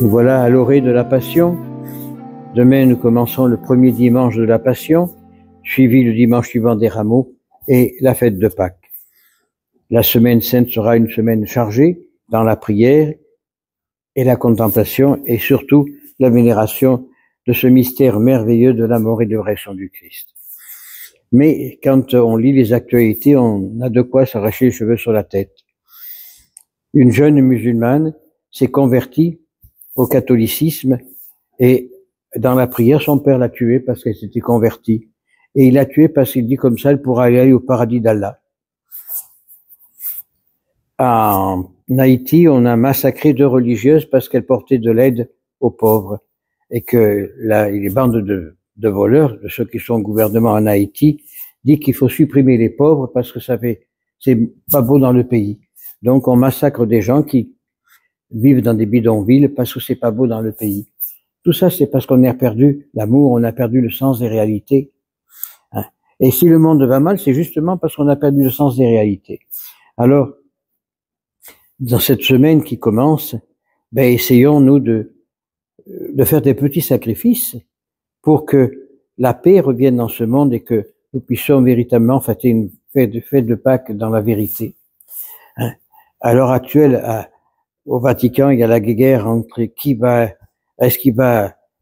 Nous voilà à l'orée de la Passion. Demain, nous commençons le premier dimanche de la Passion, suivi le dimanche suivant des Rameaux et la fête de Pâques. La semaine sainte sera une semaine chargée dans la prière et la contemplation et surtout la vénération de ce mystère merveilleux de la mort et de la résurrection du Christ. Mais quand on lit les actualités, on a de quoi s'arracher les cheveux sur la tête. Une jeune musulmane s'est convertie au catholicisme et dans la prière, son père l'a tuée parce qu'elle s'était convertie. Et il l'a tuée parce qu'il dit comme ça, elle pourra aller au paradis d'Allah. En Haïti, on a massacré 2 religieuses parce qu'elles portaient de l'aide aux pauvres. Et que les bandes de voleurs, de ceux qui sont au gouvernement en Haïti, disent qu'il faut supprimer les pauvres parce que c'est pas beau dans le pays. Donc on massacre des gens qui vivent dans des bidonvilles parce que c'est pas beau dans le pays. Tout ça, c'est parce qu'on a perdu l'amour, on a perdu le sens des réalités. Et si le monde va mal, c'est justement parce qu'on a perdu le sens des réalités. Alors, dans cette semaine qui commence, essayons, nous, de faire des petits sacrifices pour que la paix revienne dans ce monde et que nous puissions véritablement fêter une fête de Pâques dans la vérité. À l'heure actuelle, au Vatican, il y a la guerre entre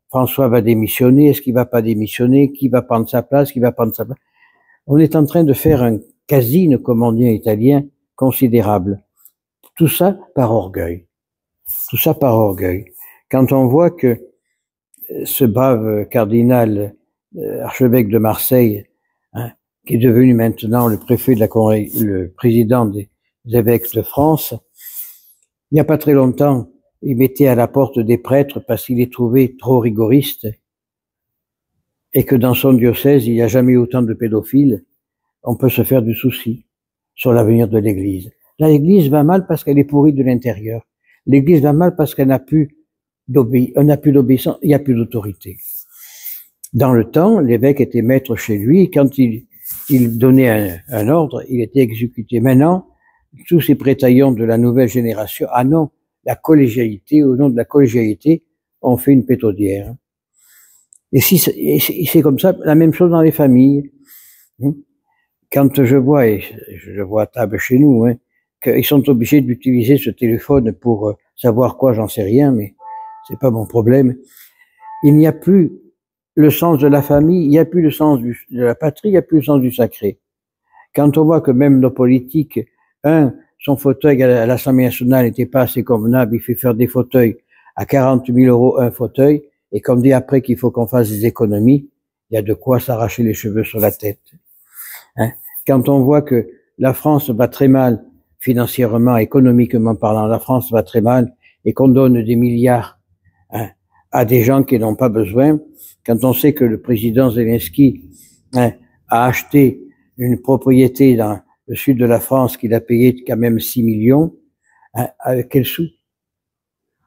François va démissionner, est-ce qu'il va pas démissionner, qui va prendre sa place, qui va prendre sa place. On est en train de faire un casino, comme on dit en italien, considérable. Tout ça par orgueil. Tout ça par orgueil. Quand on voit que ce brave cardinal, archevêque de Marseille, qui est devenu maintenant le préfet de le président des évêques de France, il n'y a pas très longtemps, il mettait à la porte des prêtres parce qu'il les trouvait trop rigoristes et que dans son diocèse, il n'y a jamais eu autant de pédophiles. On peut se faire du souci sur l'avenir de l'Église. L'Église va mal parce qu'elle est pourrie de l'intérieur. L'Église va mal parce qu'elle n'a plus d'obéissance, il n'y a plus d'autorité. Dans le temps, l'évêque était maître chez lui et quand il donnait un ordre, il était exécuté. Maintenant, tous ces prétaillons de la nouvelle génération, non, la collégialité, au nom de la collégialité, on fait une pétaudière. Et c'est comme ça, la même chose dans les familles. Quand je vois, et je vois à table chez nous, qu'ils sont obligés d'utiliser ce téléphone pour savoir quoi, j'en sais rien, mais c'est pas mon problème. Il n'y a plus le sens de la famille, il n'y a plus le sens de la patrie, il n'y a plus le sens du sacré. Quand on voit que même nos politiques, son fauteuil à l'Assemblée nationale n'était pas assez convenable, il fait faire des fauteuils à 40 000 € un fauteuil, et qu'on dit après qu'il faut qu'on fasse des économies, il y a de quoi s'arracher les cheveux sur la tête. Quand on voit que la France va très mal, financièrement, économiquement parlant, la France va très mal, et qu'on donne des milliards à des gens qui n'ont pas besoin, quand on sait que le président Zelensky a acheté une propriété dans le sud de la France qu'il a payé quand même 6 millions, avec quels sous?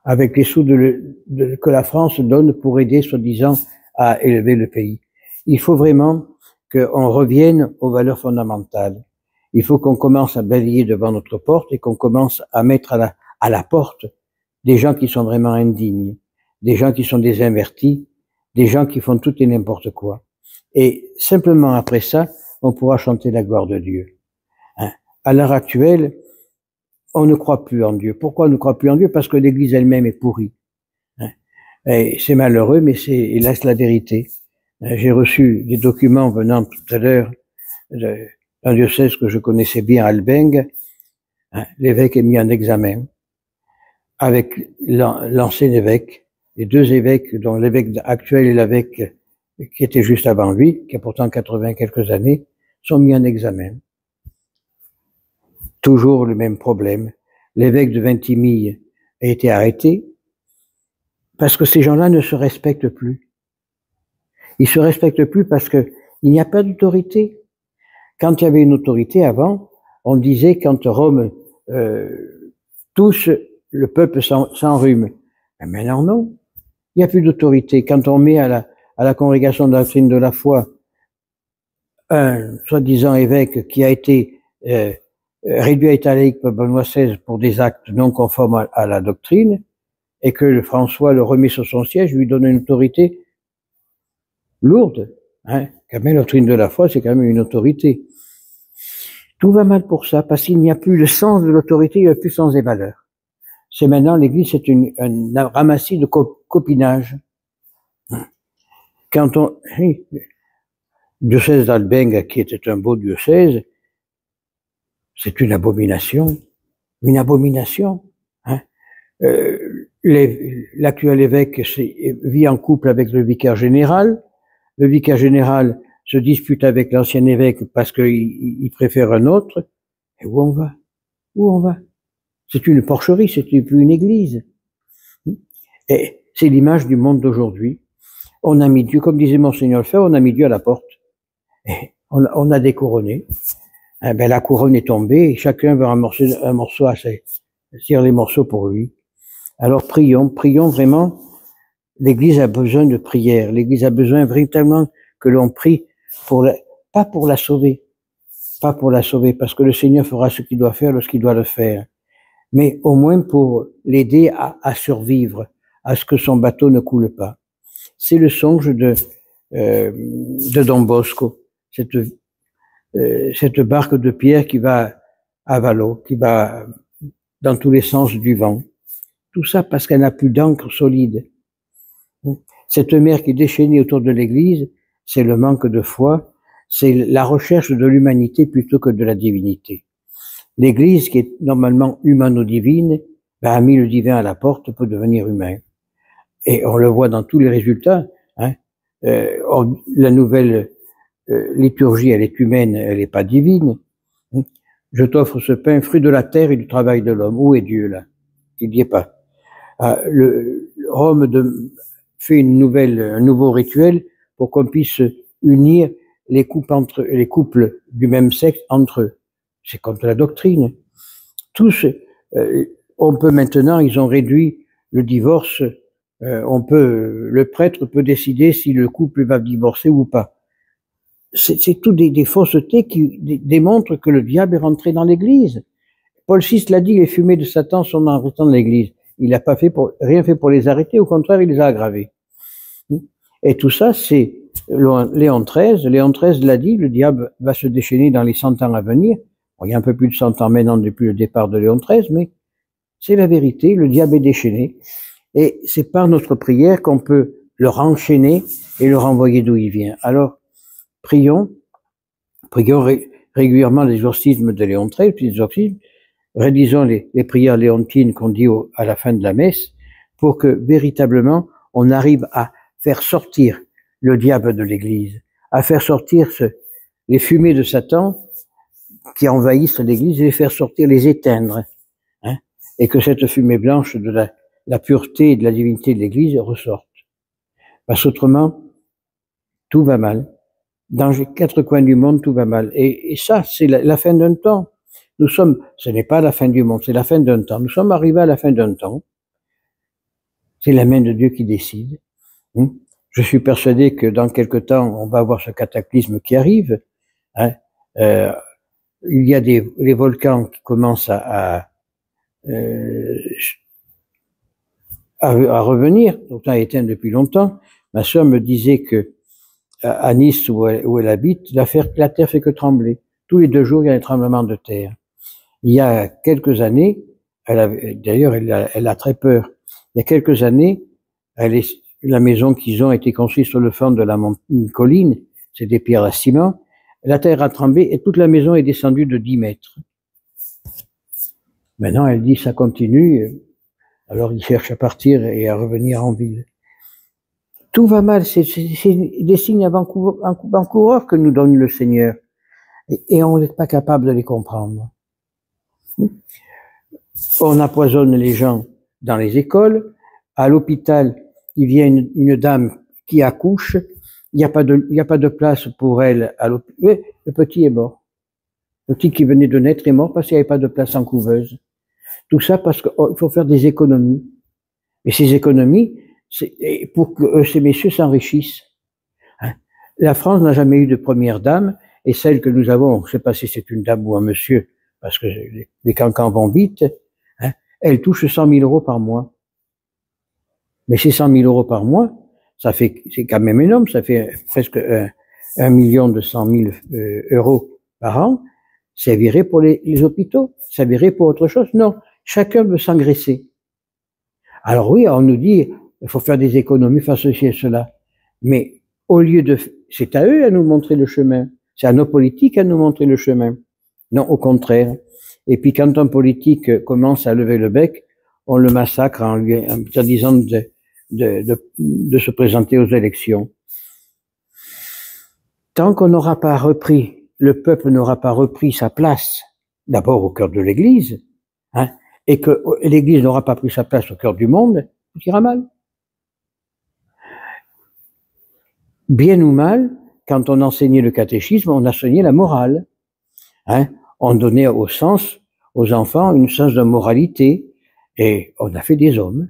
Avec les sous que la France donne pour aider, soi-disant, à élever le pays. Il faut vraiment qu'on revienne aux valeurs fondamentales. Il faut qu'on commence à balayer devant notre porte et qu'on commence à mettre à la porte des gens qui sont vraiment indignes, des gens qui sont des invertis, des gens qui font tout et n'importe quoi. Et simplement après ça, on pourra chanter la gloire de Dieu. À l'heure actuelle, on ne croit plus en Dieu. Pourquoi on ne croit plus en Dieu? Parce que l'Église elle-même est pourrie. Et c'est malheureux, mais c'est hélas la vérité. J'ai reçu des documents venant tout à l'heure d'un diocèse que je connaissais bien, Albengue. L'évêque est mis en examen avec l'ancien évêque, les 2 évêques, dont l'évêque actuel et l'évêque qui était juste avant lui, qui a pourtant 80 quelques années, sont mis en examen. Toujours le même problème. L'évêque de Vintimille a été arrêté parce que ces gens-là ne se respectent plus. Ils se respectent plus parce que il n'y a pas d'autorité. Quand il y avait une autorité avant, on disait quand Rome touche, le peuple s'enrhume. Mais maintenant non, il n'y a plus d'autorité. Quand on met à la congrégation de la doctrine de la foi un soi-disant évêque qui a été réduit à état laïque par Benoît XVI pour des actes non conformes à la doctrine, et que François le remet sur son siège, lui donne une autorité lourde. Hein. Quand même, la doctrine de la foi, c'est quand même une autorité. Tout va mal pour ça, parce qu'il n'y a plus le sens de l'autorité, il n'y a plus le sens des valeurs. C'est maintenant, l'Église, c'est un ramassis de copinage. Quand on... diocèse d'Albingue, qui était un beau diocèse, c'est une abomination. Une abomination. Hein. L'actuel évêque vit en couple avec le vicaire général. Le vicaire général se dispute avec l'ancien évêque parce qu'il préfère un autre. Et où on va? Où on va? C'est une porcherie, c'est plus une église. Et c'est l'image du monde d'aujourd'hui. On a mis Dieu, comme disait Monseigneur Lefebvre, on a mis Dieu à la porte. Et on a découronné. Eh ben, la couronne est tombée et chacun veut un morceau à tire les morceaux pour lui. Alors prions vraiment. L'Église a besoin de prière. L'Église a besoin véritablement que l'on prie pas pour la sauver, parce que le Seigneur fera ce qu'il doit faire lorsqu'il doit le faire, mais au moins pour l'aider à survivre, à ce que son bateau ne coule pas. C'est le songe de Don Bosco, cette barque de pierre qui va à valo, qui va dans tous les sens du vent. Tout ça parce qu'elle n'a plus d'encre solide. Cette mer qui est déchaînée autour de l'Église, c'est le manque de foi, c'est la recherche de l'humanité plutôt que de la divinité. L'Église, qui est normalement humano-divine, a mis le divin à la porte pour devenir humain. Et on le voit dans tous les résultats. Hein. La nouvelle liturgie, elle est humaine, elle n'est pas divine. Je t'offre ce pain, fruit de la terre et du travail de l'homme. Où est Dieu là? Il n'y est pas. Rome fait un nouveau rituel pour qu'on puisse unir les couples du même sexe entre eux. C'est contre la doctrine. On peut maintenant, ils ont réduit le divorce. Le prêtre peut décider si le couple va divorcer ou pas. C'est tout des faussetés qui démontrent que le diable est rentré dans l'Église. Paul VI l'a dit, les fumées de Satan sont entrées dans l'Église. Il n'a pas rien fait pour les arrêter, au contraire, il les a aggravées. Et tout ça, c'est Léon XIII. Léon XIII l'a dit, le diable va se déchaîner dans les 100 ans à venir. Bon, il y a un peu plus de 100 ans maintenant depuis le départ de Léon XIII, mais c'est la vérité, le diable est déchaîné. Et c'est par notre prière qu'on peut le renchaîner et le renvoyer d'où il vient. Alors, prions régulièrement l'exorcisme de Léon XIII, puis l'exorcisme, réalisons les prières léontines qu'on dit à la fin de la messe, pour que véritablement on arrive à faire sortir le diable de l'Église, à faire sortir les fumées de Satan qui envahissent l'Église et les faire sortir, les éteindre, hein, et que cette fumée blanche de la pureté et de la divinité de l'Église ressorte. Parce qu'autrement, tout va mal. Dans les 4 coins du monde, tout va mal. Et ça, c'est la fin d'un temps. Ce n'est pas la fin du monde, c'est la fin d'un temps. Nous sommes arrivés à la fin d'un temps. C'est la main de Dieu qui décide. Je suis persuadé que dans quelque temps, on va avoir ce cataclysme qui arrive. Hein. Il y a les volcans qui commencent à revenir, pourtant éteints depuis longtemps. Ma sœur me disait que à Nice, où elle habite, la terre fait que trembler. Tous les 2 jours, il y a un tremblement de terre. Il y a quelques années, d'ailleurs, elle a très peur. Il y a quelques années, la maison qu'ils ont été construite sur le flanc de une colline, c'est des pierres à ciment. La terre a tremblé et toute la maison est descendue de 10 mètres. Maintenant, elle dit, ça continue. Alors, ils cherchent à partir et à revenir en ville. Tout va mal, c'est des signes avant-coureurs que nous donne le Seigneur. Et on n'est pas capable de les comprendre. On empoisonne les gens dans les écoles. À l'hôpital, il vient une dame qui accouche. Il n'y a pas de place pour elle à l'hôpital. Le petit est mort. Le petit qui venait de naître est mort parce qu'il n'y avait pas de place en couveuse. Tout ça parce qu'il faut faire des économies. Et ces économies, c'est pour que ces messieurs s'enrichissent. Hein. La France n'a jamais eu de première dame, et celle que nous avons, je ne sais pas si c'est une dame ou un monsieur, parce que les cancans vont vite, hein, elle touche 100 000 € par mois. Mais c'est 100 000 euros par mois, ça fait, c'est quand même énorme, ça fait presque 1 200 000 euros par an, servirait pour les hôpitaux, servirait pour autre chose. Non, chacun veut s'engraisser. Alors oui, on nous dit, il faut faire des économies, faire ceci et cela. Mais au lieu de, c'est à eux à nous montrer le chemin. C'est à nos politiques à nous montrer le chemin. Non, au contraire. Et puis quand un politique commence à lever le bec, on le massacre en lui disant de se présenter aux élections. Tant qu'on n'aura pas repris, le peuple n'aura pas repris sa place, d'abord au cœur de l'Église, hein, et que l'Église n'aura pas pris sa place au cœur du monde, tout ira mal. Bien ou mal, quand on enseignait le catéchisme, on enseignait la morale. Hein, on donnait au sens, aux enfants, une sens de moralité, et on a fait des hommes.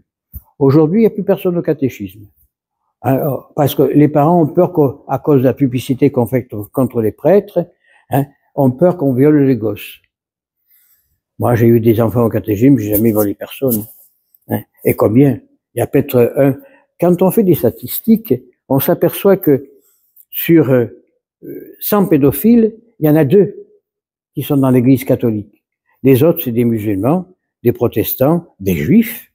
Aujourd'hui, il n'y a plus personne au catéchisme. Alors, parce que les parents ont peur qu'à cause de la publicité qu'on fait contre les prêtres, hein, ont peur qu'on viole les gosses. Moi, j'ai eu des enfants au catéchisme, j'ai jamais violé personne. Hein. Et combien? Il y a peut-être un. Quand on fait des statistiques, on s'aperçoit que sur 100 pédophiles, il y en a 2 qui sont dans l'Église catholique. Les autres, c'est des musulmans, des protestants, des juifs,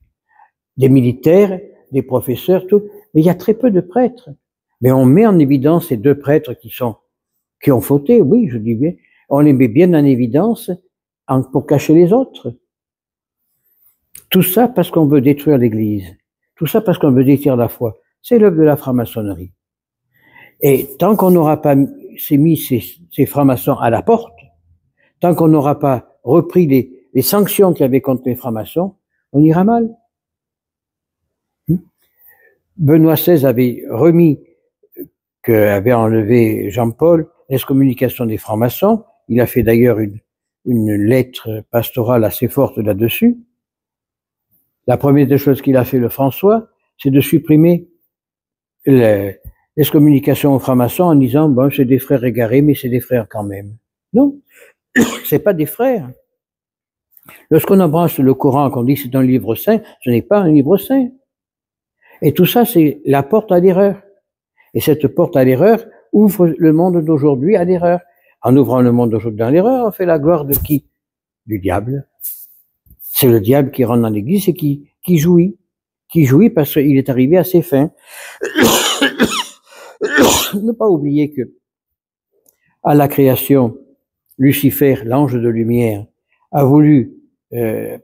des militaires, des professeurs, tout. Mais il y a très peu de prêtres. Mais on met en évidence ces 2 prêtres qui ont fauté, oui, je dis bien. On les met bien en évidence pour cacher les autres. Tout ça parce qu'on veut détruire l'Église. Tout ça parce qu'on veut détruire la foi. C'est l'œuvre de la franc-maçonnerie. Et tant qu'on n'aura pas mis ces francs-maçons à la porte, tant qu'on n'aura pas repris les sanctions qu'il y avait contre les francs-maçons, on ira mal. Benoît XVI avait remis, qu'avait enlevé Jean-Paul, l'excommunication des francs-maçons. Il a fait d'ailleurs une lettre pastorale assez forte là-dessus. La première des choses qu'il a fait, le François, c'est de supprimer l'excommunication aux francs-maçons en disant, bon, c'est des frères égarés, mais c'est des frères quand même. Non, c'est pas des frères. Lorsqu'on embrasse le Coran, qu'on dit que c'est un livre saint, ce n'est pas un livre saint. Et tout ça, c'est la porte à l'erreur. Et cette porte à l'erreur ouvre le monde d'aujourd'hui à l'erreur. En ouvrant le monde d'aujourd'hui à l'erreur, on fait la gloire de qui? Du diable. C'est le diable qui rentre dans l'église et qui jouit. Qui jouit parce qu'il est arrivé à ses fins. Ne pas oublier que, à la création, Lucifer, l'ange de lumière, a voulu,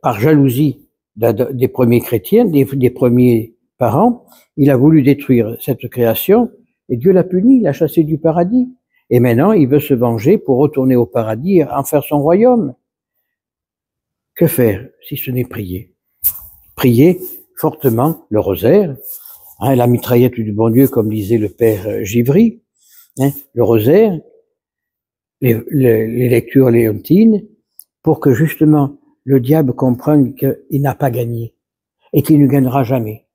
par jalousie des premiers chrétiens, des premiers parents, il a voulu détruire cette création et Dieu l'a puni, il l'a chassé du paradis. Et maintenant, il veut se venger pour retourner au paradis et en faire son royaume. Que faire si ce n'est prier? Prier fortement le rosaire, hein, la mitraillette du bon Dieu, comme disait le père Givry, hein, le rosaire, les lectures léontines, pour que justement le diable comprenne qu'il n'a pas gagné et qu'il ne gagnera jamais.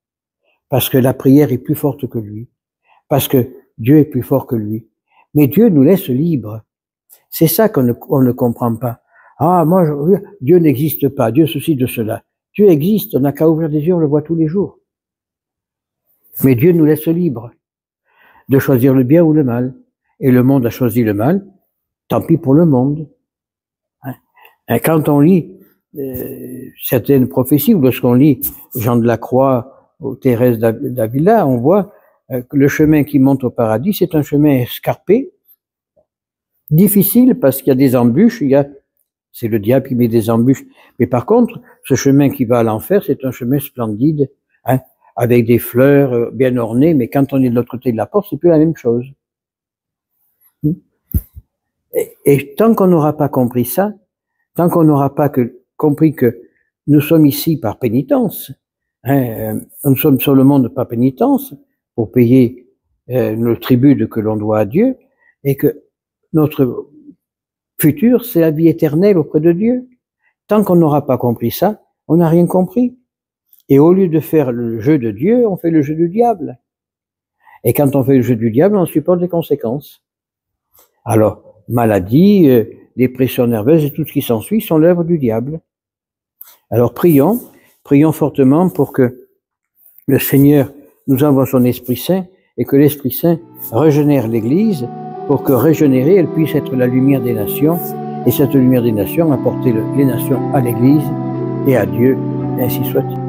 Parce que la prière est plus forte que lui. Parce que Dieu est plus fort que lui. Mais Dieu nous laisse libres. C'est ça qu'on ne comprend pas. Ah, moi, Dieu n'existe pas, Dieu ceci, de cela. Dieu existe, on n'a qu'à ouvrir des yeux, on le voit tous les jours. Mais Dieu nous laisse libres de choisir le bien ou le mal. Et le monde a choisi le mal, tant pis pour le monde. Quand on lit certaines prophéties, ou lorsqu'on lit Jean de la Croix ou Thérèse d'Avila, on voit que le chemin qui monte au paradis, c'est un chemin escarpé, difficile parce qu'il y a des embûches, c'est le diable qui met des embûches. Mais par contre, ce chemin qui va à l'enfer, c'est un chemin splendide, hein, avec des fleurs bien ornées, mais quand on est de l'autre côté de la porte, c'est plus la même chose. Et tant qu'on n'aura pas compris ça, tant qu'on n'aura pas compris que nous sommes ici par pénitence, hein, nous sommes sur le monde par pénitence, pour payer le tribut que l'on doit à Dieu, et que notre futur, c'est la vie éternelle auprès de Dieu. Tant qu'on n'aura pas compris ça, on n'a rien compris. Et au lieu de faire le jeu de Dieu, on fait le jeu du diable. Et quand on fait le jeu du diable, on supporte les conséquences. Alors, maladie, dépression nerveuse et tout ce qui s'ensuit sont l'œuvre du diable. Alors prions fortement pour que le Seigneur nous envoie son Esprit Saint et que l'Esprit Saint régénère l'Église pour que régénérée, elle puisse être la lumière des nations et cette lumière des nations apporter les nations à l'Église et à Dieu, ainsi soit-il.